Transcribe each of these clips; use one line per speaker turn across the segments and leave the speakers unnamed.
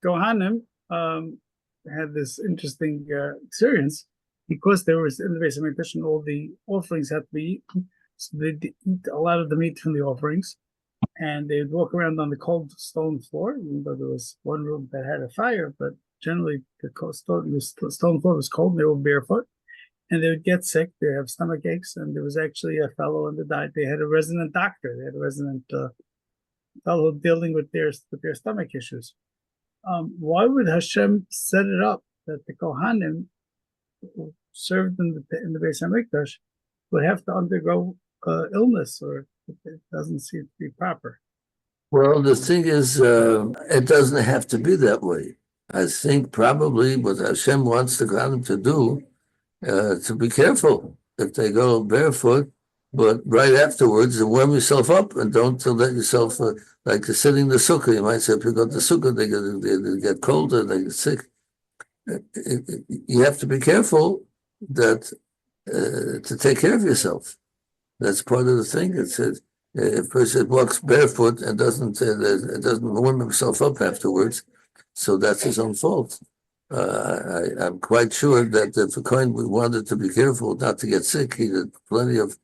Kohanim had this interesting experience because there was in the base of Mikdash and all the offerings had to be eaten. So they'd eat a lot of the meat from the offerings, and they'd walk around on the cold stone floor, even though there was one room that had a fire, but generally the stone floor was cold and they were barefoot, and they would get sick. They would have stomach aches, and there was actually a fellow in the diet. They had a resident doctor. They had a resident fellow dealing with their stomach issues. Why would Hashem set it up that the Kohanim who served in the Beis Hamikdash would have to undergo illness, or it doesn't seem to be proper?
Well, the thing is, it doesn't have to be that way. I think probably what Hashem wants the Kohanim to do, to be careful if they go barefoot, but right afterwards, warm yourself up and don't let yourself, like sitting in the sukkah. You might say, if you go to the sukkah, they get colder, they get sick. You have to be careful that to take care of yourself. That's part of the thing. It says if a person walks barefoot and doesn't warm himself up afterwards, so that's his own fault. I'm quite sure that if a Kohen wanted to be careful not to get sick, he had plenty of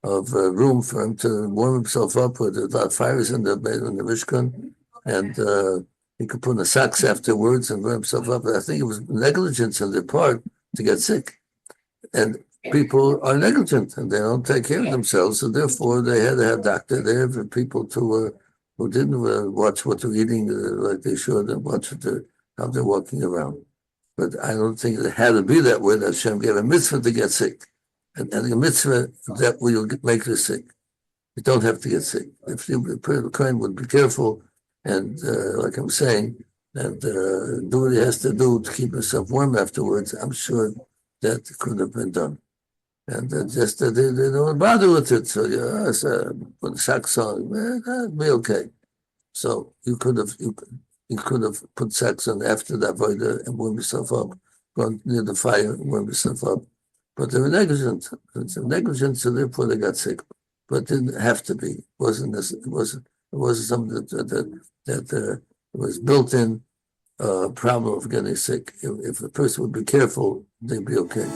room for him to warm himself up with a lot of fires in the Mishkan, and he could put on the socks afterwards and warm himself up. But I think it was negligence on their part to get sick. And people are negligent and they don't take care of themselves, so therefore they had to have doctors. They have people who didn't watch what they're eating like they should and watch how they're walking around. But I don't think it had to be that way. That Hashem gave a mitzvah to get sick. And the mitzvah that will make you sick. You don't have to get sick. If the Kohen would be careful and, like I'm saying, and do what he has to do to keep himself warm afterwards, I'm sure that could have been done. And just they don't bother with it. So put socks on, that'd be okay. So you could have put socks on after the avodah and warm yourself up, gone near the fire and warm yourself up. But they were negligent. It's negligent, so therefore they got sick. But it didn't have to be. It wasn't something that was built in problem of getting sick. If the person would be careful, they'd be okay.